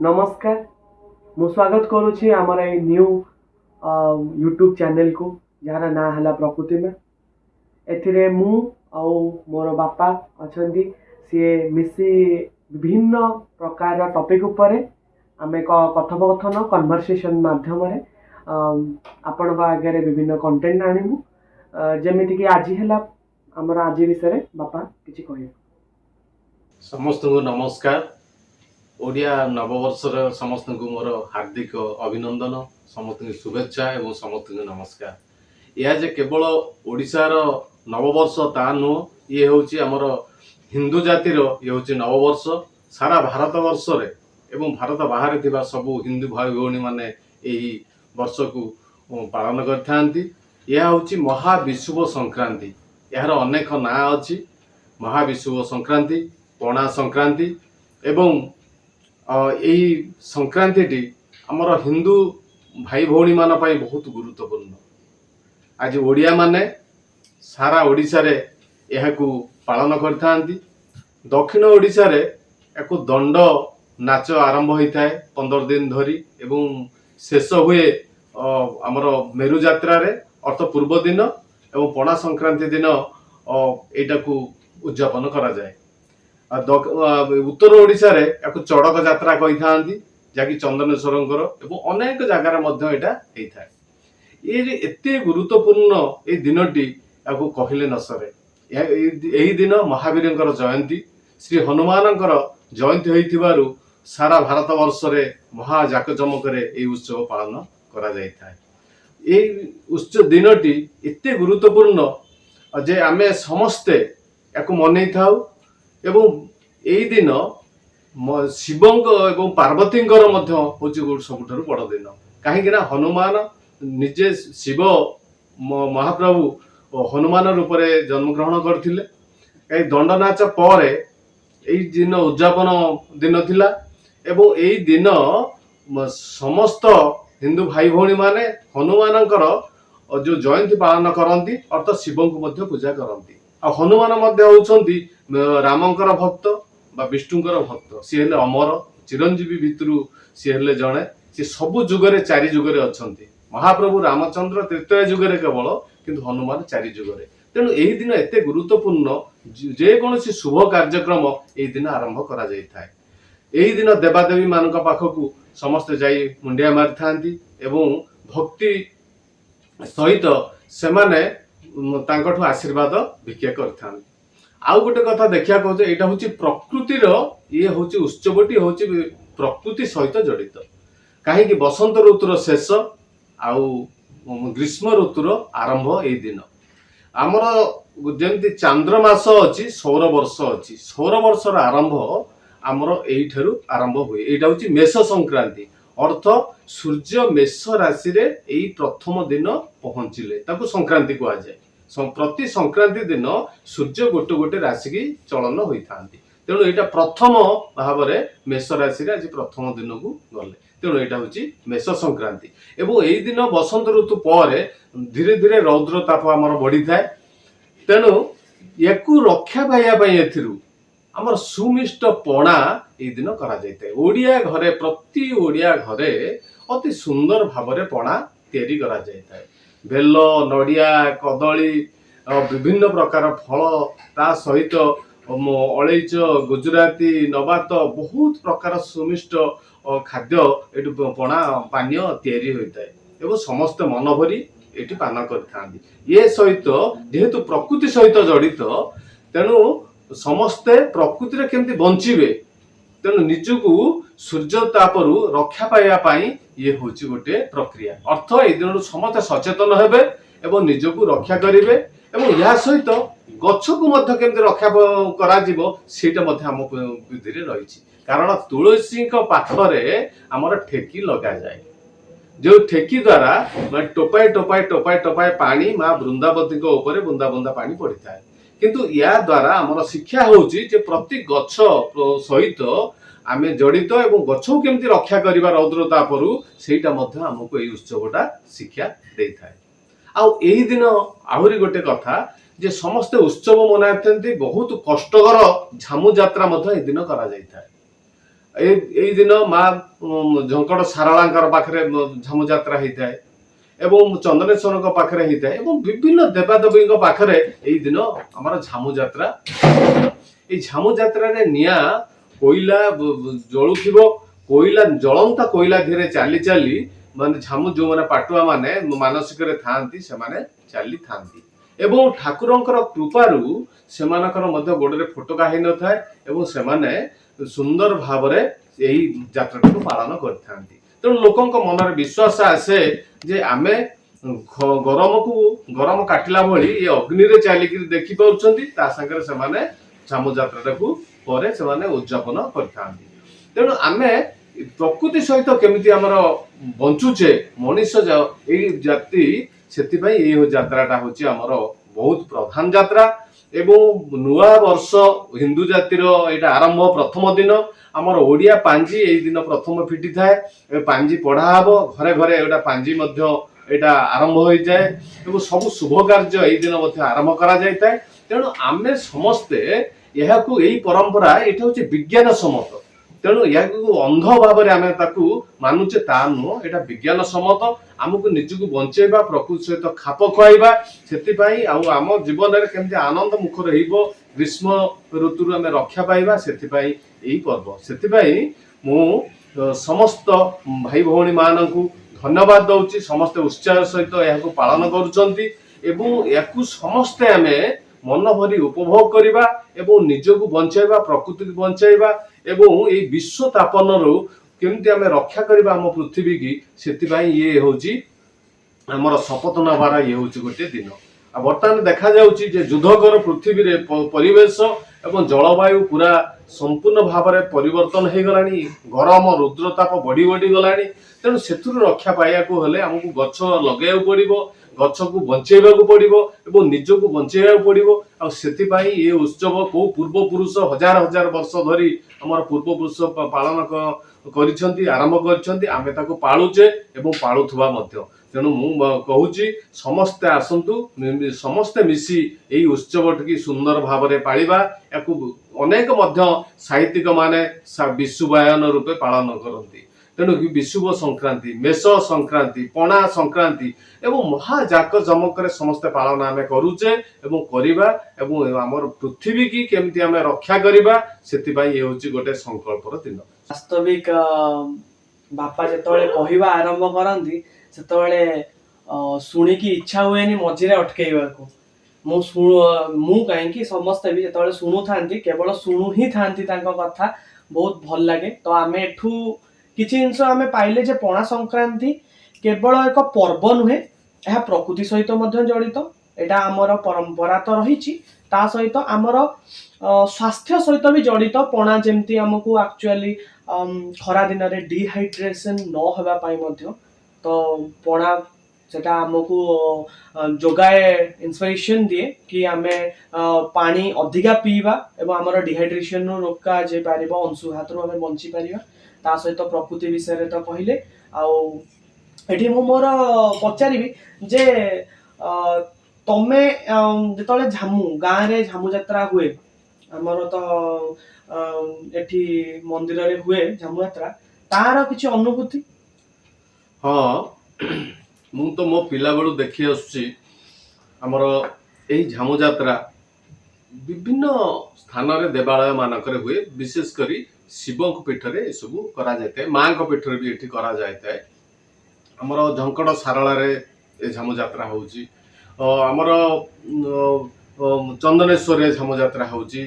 नमस्कार मु स्वागत करुच्ची आमर ए न्यू यूट्यूब चैनल को जार ना है प्रकृति में एथिरे मु आउ मोर बापा अच्छा सी मिसी विभिन्न प्रकार टॉपिक उपरे आम कथोपकथन कन्वर्सेशन माध्यम आपण आगे विभिन्न कंटेंट आणिमु जमीती कि आज है आमर आज विषय बापा किसी कह समस्त को नमस्कार। ओडिया नववर्षर समस्त को मोर हार्दिक अभिनंदन, समस्त को शुभेच्छा एवं समस्त को नमस्कार। यह जे केवल ओडिशार नववर्ष ता नुह, ये हूँ आमर हिंदू जातिर ये हूँ नववर्ष। सारा भारत वर्ष रे एवं भारत बाहर थिबा सबु हिंदू भाई भौणी माने यही वर्ष को पालन करथांती। यह हूँ महाविषुव संक्रांति। यार अनेक ना अच्छी, महाविषुव संक्रांति, पणा संक्रांति एवं यही संक्रांति टी आमर हिंदू भाई भौणी मान पाई बहुत गुरुत्वपूर्ण। आज ओडिया माने सारा ओडिशा रे यह पालन करथांती। दक्षिण ओडिशा रे एक दंड नाच आरंभ होता है 15 दिन धरी एवं शेष हुए आमर मेरु यात्रा रे अर्थ पूर्व दिन एवं पणा संक्रांति दिन एटा को उद्यापन करा जाए। उत्तर ओडिशा रे एक चड़क यात्रा कही था जहाँकि चंदनेश्वर एवं अनेक जगार ये एते गुरुत्वपूर्ण ये दिनटी आपको कहले न सरे। यही दिन महावीर जयंती, श्री हनुमान जयंती होइथिबारु सारा भारत वर्ष रे महाजाकजमक उत्सव पालन करा जाय था। ये उत्सव दिनटी एते गुरुत्वपूर्ण जे आमे समस्ते याकु मनै थाउ एवं यही दिन शिवंक एवं पार्वतींकर मध्य हूँ सबुठारु बड़ दिन। कहीं हनुमान निजे शिव महाप्रभु हनुमान रूप में जन्मग्रहण करथिले। कहीं दंडनाच पर यही दिन उद्यापन दिन थिला एवं यही दिन समस्त हिंदू भाई भौणी माने हनुमानकर जो जयंती पालन करती अर्थात शिव को मध्य पूजा करती। आ हनुमान मध्य होउछंती रामंकर भक्त बा विष्णुंकर भक्त। सी हेले अमर चिरंजीवी भितरु सी हेले जणे। सी सबु जुगरे चारि जुगरे अछंती। महाप्रभु रामचंद्र तृतीय जुगरे केवल, किंतु हनुमान चारि जुगरे। तेणु यही दिन एते गुरुत्वपूर्ण जे कोनोसी शुभ कार्यक्रम यही दिन आरंभ करा जाय थाए। यही दिन देवादेवी मानक पाखकु समस्त जाई मुंडिया मारि थांती एवं भक्ति सहित सेमाने तांकठु आशीर्वाद भिक्षा करथांती। आउ गोटे कथा देखिया कहते यहाँ हूँ प्रकृतिर ये हूँ उत्सवटी हूँ प्रकृति सहित जड़ित। कहीं बसंत ऋतुर शेष आउ ग्रीष्म ऋतुर आरंभ यही दिन। आमर जमी चांद्रमास अच्छी सौर वर्ष अच्छी, सौर वर्षर आरंभ आमर यही आरंभ हुए। यहाँ हूँ मेष संक्रांति अर्थ सूर्य मेष राशि रे यही प्रथम दिन पहुंचले ताकू संक्रांति कह जाए। प्रति संक्रांति दिन सूर्य गोटे गोटे राशि की चलन होता। तेणु यहाँ प्रथम भाव में मेष राशि आज प्रथम दिन को गले। तेणु यहाँ हूँ मेष संक्रांति एवं यही दिन बसंत ऋतु पर धीरे धीरे रौद्र ताप आमर बढ़ी थाए। तेणु या रक्षा पाइबा आमर सुमिष्ट पणा यही दिन करा जाए। ओडिया घरे प्रति ओडिया घरे अति सुंदर भाव में पणा तैयारी करा जाए। बेल नड़िया कदली विभिन्न प्रकार फल ता सहित अलैच गुजराती नबात बहुत प्रकार सुमिष्ट खाद्य ये पणा पानीय तैयारी होता है एवं समस्त मन भरी ये पान कर। ये सहित जेहेतु प्रकृति सहित जड़ित तेणु समस्ते प्रकृति रे केमती बंचिबे, तेणु निजकू सूर्य तापरू रक्षा पाइबा ये हूँ गोटे प्रक्रिया। अर्थ ये दिन समस्त सचेतन हेबे एवं निजकू रक्षा करेंगे एवं या सहित गछ को मध्य केमती रक्षा करा जीवो सेटा मध्य आम बुद्धि रही। कारण तुलसी पाखरे आमर ठेकी लगा जाए, जो ठेकी द्वारा टोपाए टोपाए टोपाए टोपाए पानी माँ वृंदावती ऊपर बुंदा बुंदा पानी पड़ी था। किंतु या द्वारा आमर शिक्षा होउची जे प्रति गछ सहित आमे जड़ित एवं गछ को केमती रक्षा करिबा रौद्र तापरू सेटा मध्य हमको एई उत्सवटा शिक्षा देई थाए। आउ एही दिन आहुरी गोटे कथा जे समस्त उत्सव मनाइथांती बहुत कष्टकर झामु यात्रा मध्य एही दिन करा जाई थाए। ଏଇ ଦିନ ମା ଝଙ୍କଡ ସାରଳାଙ୍କର ପାଖରେ ଝାମୁ ଯାତ୍ରା ହେଇଥାଏ ଏବଂ ଚନ୍ଦନେଶ୍ୱରଙ୍କ ପାଖରେ ହେଇଥାଏ ଏବଂ ବିଭିନ୍ନ ଦେବାଦେବୀଙ୍କ ପାଖରେ ଏଇ ଦିନ ଆମର ଝାମୁ ଯାତ୍ରା। ଏଇ ଝାମୁ ଯାତ୍ରାରେ ନିଆଁ କୋଇଲା ଜଳୁଥିବ, କୋଇଲା ଜଳନ୍ତା କୋଇଲା ଧୀରେ ଚାଲି ଚାଲି ମାନେ ଝାମୁ ଯୋଉମାନେ ପାଟୁଆ ମାନେ ମାନସିକରେ ଥାଆନ୍ତି ସେମାନେ ଚାଲିଥାନ୍ତି ଏବଂ ଠାକୁରଙ୍କର କୃପାରୁ ସେମାନଙ୍କର ମଧ୍ୟ ଗୋଡରେ ଫୋଟକା ହେଇନଥାଏ ଏବଂ ସେମାନେ ସୁନ୍ଦର ଭାବରେ ଏହି ଯାତ୍ରାଟିକୁ ପାଳନ କରିଥାନ୍ତି। ତେଣୁ ଲୋକଙ୍କ ମନରେ ବିଶ୍ୱାସ ଆସେ ଯେ ଆମେ ଗରମ କାଟିଲା ଭଳି ଏ ଅଗ୍ନିରେ ଚାଲିକିରି ଦେଖି ପାରୁଛନ୍ତି, ତା ସାଙ୍ଗରେ ସେମାନେ ଝାମୁ ଯାତ୍ରାଟାକୁ ପରେ ସେମାନେ ଉଦଯାପନ କରିଥାନ୍ତି। ତେଣୁ ଆମେ ପ୍ରକୃତି ସହିତ କେମିତି ଆମର ବଞ୍ଚୁଛେ ମଣିଷ ଏଇ ଜାତି, ସେଥିପାଇଁ ଏଇ ଯାତ୍ରାଟା ହଉଛି ଆମର ବହୁତ ପ୍ରଧାନ ଯାତ୍ରା ଏବଂ ନୂଆ ବର୍ଷ ହିନ୍ଦୁ ଜାତିର ଏଇଟା ଆରମ୍ଭ ପ୍ରଥମ ଦିନ। ଆମର ଓଡିଆ ପାଞ୍ଜି ଏଇ ଦିନ ପ୍ରଥମ ଫିଟିଥାଏ, ପାଞ୍ଜି ପଢା ହବ, ଘରେ ଘରେ ଏଇଟା ପାଞ୍ଜି ମଧ୍ୟ ଏଇଟା ଆରମ୍ଭ ହୋଇଯାଏ ଏବଂ ସବୁ ଶୁଭ କାର୍ଯ୍ୟ ଏଇ ଦିନ ମଧ୍ୟ ଆରମ୍ଭ କରାଯାଇଥାଏ। ତେଣୁ ଆମେ ସମସ୍ତେ ଏହାକୁ ଏଇ ପରମ୍ପରା ଏଇଟା ହଉଛି ବିଜ୍ଞାନ ସମ୍ମତ, ତେଣୁ ଏହାକୁ ଅନ୍ଧ ଭାବରେ ଆମେ ତାକୁ ମାନୁଛେ ତା ନୁହଁ, ଏଇଟା ବିଜ୍ଞାନ ସମ୍ମତ। ଆମକୁ ନିଜକୁ ବଞ୍ଚେଇବା, ପ୍ରକୃତି ସହିତ ଖାପ ଖୁଆଇବା, ସେଥିପାଇଁ ଆଉ ଆମ ଜୀବନରେ କେମିତି ଆନନ୍ଦ ମୁଖର ରହିବ, ଗ୍ରୀଷ୍ମ ଋତୁରୁ ଆମେ ରକ୍ଷା ପାଇବା, ସେଥିପାଇଁ ଏଇ ପର୍ବ। ସେଥିପାଇଁ ମୁଁ ସମସ୍ତ ଭାଇ ଭଉଣୀ ମାନଙ୍କୁ ଧନ୍ୟବାଦ ଦଉଛି, ସମସ୍ତେ ଉତ୍ସାହ ସହିତ ଏହାକୁ ପାଳନ କରୁଛନ୍ତି ଏବଂ ଏହାକୁ ସମସ୍ତେ ଆମେ ମନ ଭରି ଉପଭୋଗ କରିବା ଏବଂ ନିଜକୁ ବଞ୍ଚାଇବା, ପ୍ରକୃତିକୁ ବଞ୍ଚାଇବା ଏବଂ ଏଇ ବିଶ୍ୱ ତାପନରୁ କେମିତି ଆମେ ରକ୍ଷା କରିବା ଆମ ପୃଥିବୀ କି, ସେଥିପାଇଁ ଇଏ ହଉଛି ଆମର ଶପଥ ନେବାର ଇଏ ହଉଛି ଗୋଟେ ଦିନ। ଆଉ ବର୍ତ୍ତମାନ ଦେଖାଯାଉଛି ଯେ ଯୁଦ୍ଧକର ପୃଥିବୀରେ ପରିବେଶ ଏବଂ ଜଳବାୟୁ ପୁରା ସମ୍ପୂର୍ଣ୍ଣ ଭାବରେ ପରିବର୍ତ୍ତନ ହେଇଗଲାଣି, ଗରମ ରୁଦ୍ରତାପ ବଢି ବଢି ଗଲାଣି। ତେଣୁ ସେଥିରୁ ରକ୍ଷା ପାଇବାକୁ ହେଲେ ଆମକୁ ଗଛ ଲଗେଇବାକୁ ପଡିବ, ଗଛକୁ ବଞ୍ଚେଇବାକୁ ପଡିବ ଏବଂ ନିଜକୁ ବଞ୍ଚେଇବାକୁ ପଡିବ। ଆଉ ସେଥିପାଇଁ ଏ ଉତ୍ସବ କୋଉ ପୂର୍ବ ପୁରୁଷ ହଜାର ହଜାର ବର୍ଷ ଧରି ଆମର ପୂର୍ବ ପୁରୁଷ ପାଳନ କରିଛନ୍ତି, ଆରମ୍ଭ କରିଛନ୍ତି, ଆମେ ତାକୁ ପାଳୁଛେ ଏବଂ ପାଳୁଥିବା ମଧ୍ୟ। ତେଣୁ ମୁଁ କହୁଛି ସମସ୍ତେ ଆସନ୍ତୁ, ସମସ୍ତେ ମିଶି ଏଇ ଉତ୍ସବଟିକି ସୁନ୍ଦର ଭାବରେ ପାଳିବା। ୟାକୁ ଅନେକ ମଧ୍ୟ ସାହିତ୍ୟିକ ମାନେ ବିଷୁବାୟନ ରୂପେ ପାଳନ କରନ୍ତି। ତେଣୁ ବିଷୁବ ସଂକ୍ରାନ୍ତି, ମେଷ ସଂକ୍ରାନ୍ତି, ପଣା ସଂକ୍ରାନ୍ତି ଏବଂ ମହାଜାକ ଜମକରେ ସମସ୍ତେ ପାଳନ ଆମେ କରୁଛେ ଏବଂ କରିବା ଏବଂ ଆମର ପୃଥିବୀ କି କେମିତି ଆମେ ରକ୍ଷା କରିବା, ସେଥିପାଇଁ ଏ ହଉଛି ଗୋଟେ ସଂକଳ୍ପର ଦିନ। ବାସ୍ତବିକ ବାପା ଯେତେବେଳେ କହିବା ଆରମ୍ଭ କରନ୍ତି ସେତେବେଳେ ଶୁଣିକି ଇଚ୍ଛା ହୁଏନି ମଝିରେ ଅଟକେଇବାକୁ। ମୁଁ କାହିଁକି, ସମସ୍ତେ ବି ଯେତେବେଳେ ଶୁଣୁଥାନ୍ତି କେବଳ ଶୁଣୁ ହିଁ ଥାନ୍ତି ତାଙ୍କ କଥା, ବହୁତ ଭଲ ଲାଗେ। ତ ଆମେ ଏଠୁ କିଛି ଜିନିଷ ଆମେ ପାଇଲେ ଯେ ପଣା ସଂକ୍ରାନ୍ତି କେବଳ ଏକ ପର୍ବ ନୁହେଁ, ଏହା ପ୍ରକୃତି ସହିତ ମଧ୍ୟ ଜଡ଼ିତ। ଏଇଟା ଆମର ପରମ୍ପରା ତ ରହିଛି, ତା ସହିତ ଆମର ସ୍ୱାସ୍ଥ୍ୟ ସହିତ ବି ଜଡ଼ିତ। ପଣା ଯେମିତି ଆମକୁ ଆକ୍ଚୁଆଲି ଖରା ଦିନରେ ଡିହାଇଡ୍ରେସନ ନ ହେବା ପାଇଁ ମଧ୍ୟ, ତ ପଣା ସେଟା ଆମକୁ ଯୋଗାଏ, ଇନ୍ସପିରେସନ ଦିଏ କି ଆମେ ପାଣି ଅଧିକା ପିଇବା ଏବଂ ଆମର ଡିହାଇଡ୍ରେସନରୁ ରୋକା ଯାଇପାରିବ, ଅଂଶୁଘାତରୁ ଆମେ ବଞ୍ଚି ପାରିବା। ତା ସହିତ ପ୍ରକୃତି ବିଷୟରେ ତ କହିଲେ। ଆଉ ଏଠି ମୁଁ ମୋର ପଚାରିବି ଯେ ତମେ ଯେତେବେଳେ ଗାଁରେ ଝାମୁ ଯାତ୍ରା ହୁଏ, ଆମର ତ ଏଠି ମନ୍ଦିରରେ ହୁଏ ଝାମୁ ଯାତ୍ରା, ତାର କିଛି ଅନୁଭୂତି? ହଁ, ମୁଁ ତ ମୋ ପିଲାବେଳୁ ଦେଖି ଆସୁଛି ଆମର ଏହି ଝାମୁ ଯାତ୍ରା ବିଭିନ୍ନ ସ୍ଥାନରେ ଦେବାଳୟ ମାନଙ୍କରେ ହୁଏ, ବିଶେଷ କରି ଶିବଙ୍କ ପୀଠରେ ଏସବୁ କରାଯାଇଥାଏ, ମାଙ୍କ ପୀଠରେ ବି ଏଠି କରାଯାଇଥାଏ। ଆମର ଝଙ୍କଡ ସାରଳାରେ ଏ ଝାମୁ ଯାତ୍ରା ହଉଛି, ଆମର ଚନ୍ଦନେଶ୍ୱରରେ ଝାମୁ ଯାତ୍ରା ହଉଛି,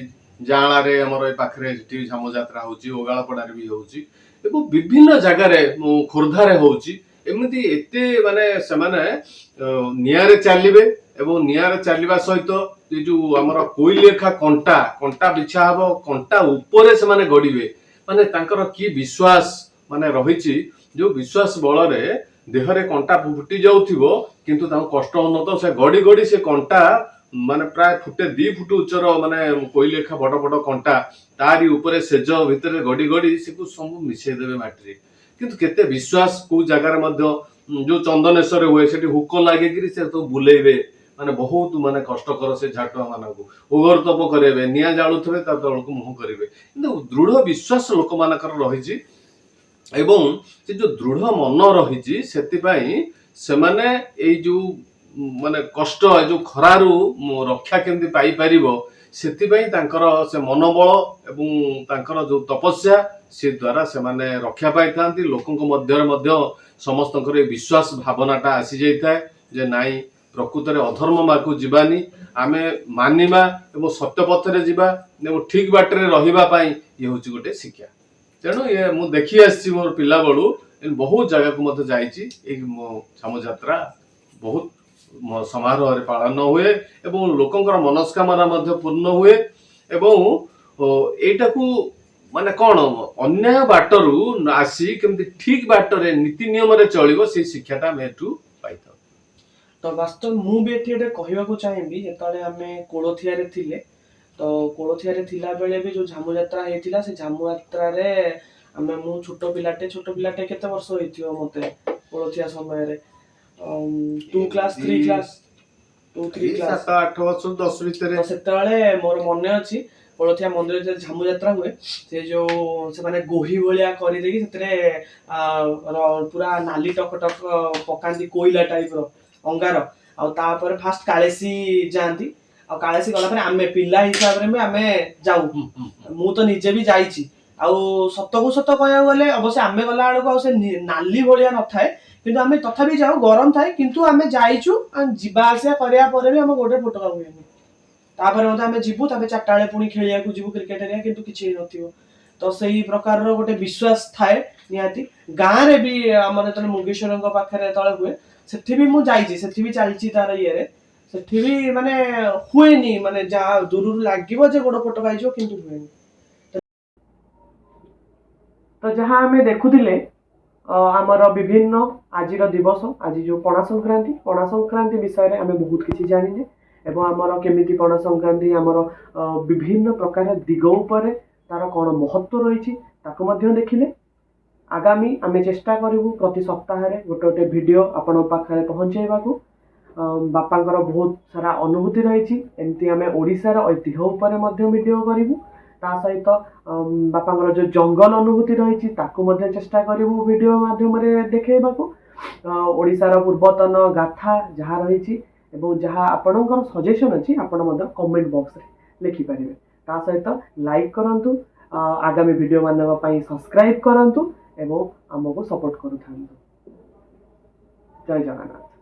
ଜାଁଳାରେ ଆମର ଏ ପାଖରେ ଏଠି ଝାମୁ ଯାତ୍ରା ହଉଛି, ଓଗାଳପଡାରେ ବି ହଉଛି ଏବଂ ବିଭିନ୍ନ ଜାଗାରେ ଖୋର୍ଦ୍ଧାରେ ହଉଛି। ଏମିତି ଏତେ ମାନେ ସେମାନେ ନିଆଁରେ ଚାଲିବେ ଏବଂ ନିଆଁରେ ଚାଲିବା ସହିତ ଏ ଯୋଉ ଆମର କୋଇଲେଖା କଣ୍ଟା ବିଛା ହବ, କଣ୍ଟା ଉପରେ ସେମାନେ ଗଡିବେ। ମାନେ ତାଙ୍କର କି ବିଶ୍ୱାସ ମାନେ ରହିଛି, ଯୋଉ ବିଶ୍ୱାସ ବଳରେ ଦେହରେ କଣ୍ଟା ଫୁଟି ଯାଉଥିବ କିନ୍ତୁ ତାଙ୍କୁ କଷ୍ଟ ହଉନଥିବ, ସେ ଗଡି ଗଡି ସେ କଣ୍ଟା ମାନେ ପ୍ରାୟ ଫୁଟେ 2 ଫୁଟ ଉଚ୍ଚର ମାନେ କୋଇଲେଖା ବଡ ବଡ କଣ୍ଟା ତାରି ଉପରେ ସେଜ ଭିତରେ ଗଡି ଗଡି ସେକୁ ସବୁ ମିଶେଇ ଦେବେ ମାଟିରେ। କିନ୍ତୁ କେତେ ବିଶ୍ୱାସ, କୋଉ ଜାଗାରେ ମଧ୍ୟ ଯୋଉ ଚନ୍ଦନେଶ୍ୱରରେ ହୁଏ ସେଠି ହୁକ ଲାଗିକିରି ସେ ସବୁ ବୁଲେଇବେ, ମାନେ ବହୁତ ମାନେ କଷ୍ଟକର ସେ ଝାଟୁଆ ମାନଙ୍କୁ ଉଗର ତପ କରିବେ ନିଆଁ ଜାଳୁଥିବେ ତା ତଳକୁ ମୁହଁ କରିବେ କିନ୍ତୁ ଦୃଢ ବିଶ୍ୱାସ ଲୋକମାନଙ୍କର ରହିଛି ଏବଂ ସେ ଯୋଉ ଦୃଢ ମନ ରହିଛି ସେଥିପାଇଁ ସେମାନେ ଏଇ ଯୋଉ ମାନେ କଷ୍ଟ ଏ ଯୋଉ ଖରାରୁ ରକ୍ଷା କେମିତି ପାଇପାରିବ ସେଥିପାଇଁ ତାଙ୍କର ସେ ମନୋବଳ ଏବଂ ତାଙ୍କର ଯୋଉ ତପସ୍ୟା ସେ ଦ୍ୱାରା ସେମାନେ ରକ୍ଷା ପାଇଥାନ୍ତି ଲୋକଙ୍କ ମଧ୍ୟରେ ମଧ୍ୟ ସମସ୍ତଙ୍କର ଏ ବିଶ୍ୱାସ ଭାବନାଟା ଆସିଯାଇଥାଏ ଯେ ନାଇଁ ପ୍ରକୃତରେ ଅଧର୍ମ ମାର୍ଗକୁ ଯିବାନି ଆମେ ମାନିବା ଏବଂ ସତ୍ୟ ପଥରେ ଯିବା ଏବଂ ଠିକ ବାଟରେ ରହିବା ପାଇଁ ଇଏ ହଉଛି ଗୋଟେ ଶିକ୍ଷା ତେଣୁ ମୁଁ ଦେଖି ଆସିଛି ମୋର ପିଲା ବେଳୁ ବହୁତ ଜାଗାକୁ ମଧ୍ୟ ଯାଇଛି ଏଇ ଛାମୁ ଯାତ୍ରା ବହୁତ ସମାରୋହରେ ପାଳନ ହୁଏ ଏବଂ ଲୋକଙ୍କର ମନସ୍କାମନା ମଧ୍ୟ ପୂର୍ଣ୍ଣ ହୁଏ ଏବଂ ଏଇଟାକୁ ମାନେ କଣ ଅନ୍ୟାୟ ବାଟରୁ ଆସି କେମିତି ଠିକ ବାଟରେ ନୀତି ନିୟମରେ ଚଳିବ ସେଇ ଶିକ୍ଷାଟା ଆମେ ଏଠୁ ପାଇଥାଉ। ତ ବାସ୍ତବ ମୁଁ ବି ଏଠି ଗୋଟେ କହିବାକୁ ଚାହିଁବି ଯେତେବେଳେ ଆମେ କୋଳଥିଆରେ ଥିଲେ ତ କୋଳଥିଆରେ ଥିଲା ବେଳେ ବି ଯୋଉ ଝାମୁ ଯାତ୍ରା ହେଇଥିଲା ସେ ଝାମୁ ଯାତ୍ରାରେ ମୁଁ ଛୋଟ ପିଲାଟେ କେତେ ବର୍ଷ ହେଇଥିବ ମତେ କୋଳଥିଆ ସମୟରେ 2 କ୍ଲାସ୍ 3 କ୍ଲାସ୍ 7 8 ବର୍ଷ 10 ଭିତରେ ତ ସେତେବେଳେ ମୋର ମନେ ଅଛି କୋଳଥିଆ ମନ୍ଦିରରେ ଯେତେବେଳେ ଝାମୁ ଯାତ୍ରା ହୁଏ ସେ ଯୋଉ ସେମାନେ ଗୋହି ଭଳିଆ କରିଦେଇକି ସେଥିରେ ପୁରା ନାଲି ଟକ ପକାନ୍ତି କୋଇଲା ଟାଇପ ର ଅଙ୍ଗାର ଆଉ ତାପରେ ଫାଷ୍ଟ କାଳେଶୀ ଯାଆନ୍ତି ଆଉ କାଳେଶୀ ଗଲା ପରେ ଆମେ ପିଲା ହିସାବରେ ବି ଆମେ ଯାଉ ମୁଁ ତ ନିଜେ ବି ଯାଇଛି ଆଉ ସତକୁ ସତ କହିବାକୁ ଗଲେ ଅବଶ୍ୟ ଆମେ ଗଲା ବେଳକୁ ଆଉ ସେ ନାଲି ଭଳିଆ ନଥାଏ କିନ୍ତୁ ଆମେ ତଥାପି ଯାଉ ଗରମ ଥାଏ କିନ୍ତୁ ଆମେ ଯାଇଛୁ ଯିବା ଆସିବା କରିବା ପରେ ବି ଆମ ଗୋଡରେ ଫୋଟକା ହୁଏନି ତାପରେ ମଧ୍ୟ ଆମେ ଯିବୁ ତାପରେ 4ଟା ବେଳେ ପୁଣି ଖେଳିବାକୁ ଯିବୁ କ୍ରିକେଟ ହେରିକା କିନ୍ତୁ କିଛି ହେଇନଥିବ ତ ସେଇ ପ୍ରକାରର ଗୋଟେ ବିଶ୍ୱାସ ଥାଏ ନିହାତି ଗାଁରେ ବି ଆମର ଯେତେବେଳେ ମୁଗେଶ୍ୱରଙ୍କ ପାଖରେ ଯେତେବେଳେ ହୁଏ ସେଠି ବି ମୁଁ ଯାଇଛି ସେଠି ବି ଚାଲିଛି ତାର ଇଏରେ ସେଠି ବି ମାନେ ହୁଏନି ମାନେ ଯାହା ଦୂରରୁ ଲାଗିବ ଯେ ଗୋଡ ଫୋଟକା ହେଇଯିବ କିନ୍ତୁ ହୁଏନି ତ ଯାହା ଆମେ ଦେଖୁଥିଲେ ଆମର ବିଭିନ୍ନ ଆଜିର ଦିବସ ଆଜି ଯୋଉ ପଣା ସଂକ୍ରାନ୍ତି ବିଷୟରେ ଆମେ ବହୁତ କିଛି ଜାଣିଲେ ଏବଂ ଆମର କେମିତି ପଣା ସଂକ୍ରାନ୍ତି ଆମର ବିଭିନ୍ନ ପ୍ରକାର ଦିଗ ଉପରେ ତାର କଣ ମହତ୍ତ୍ୱ ରହିଛି ତାକୁ ମଧ୍ୟ ଦେଖିଲେ ଆଗାମୀ ଆମେ ଚେଷ୍ଟା କରିବୁ ପ୍ରତି ସପ୍ତାହରେ ଗୋଟେ ଭିଡିଓ ଆପଣଙ୍କ ପାଖରେ ପହଞ୍ଚେଇବାକୁ ବାପାଙ୍କର ବହୁତ ସାରା ଅନୁଭୂତି ରହିଛି ଏମିତି ଆମେ ଓଡ଼ିଶାର ଐତିହ୍ୟ ଉପରେ ମଧ୍ୟ ଭିଡିଓ କରିବୁ ତା ସହିତ ବାପାଙ୍କର ଯୋଉ ଜଙ୍ଗଲ ଅନୁଭୂତି ରହିଛି ତାକୁ ମଧ୍ୟ ଚେଷ୍ଟା କରିବୁ ଭିଡିଓ ମାଧ୍ୟମରେ ଦେଖେଇବାକୁ ଓଡ଼ିଶାର ପୂର୍ବତନ ଗାଥା ଯାହା ରହିଛି ଏବଂ ଯାହା ଆପଣଙ୍କର ସଜେସନ ଅଛି ଆପଣ ମଧ୍ୟ କମେଣ୍ଟ ବକ୍ସରେ ଲେଖିପାରିବେ ତା ସହିତ ଲାଇକ୍ କରନ୍ତୁ ଆଗାମୀ ଭିଡିଓ ମାନଙ୍କ ପାଇଁ ସବସ୍କ୍ରାଇବ କରନ୍ତୁ ଏବଂ ଆମକୁ ସପୋର୍ଟ କରୁଥାନ୍ତୁ ଜୟ ଜଗନ୍ନାଥ।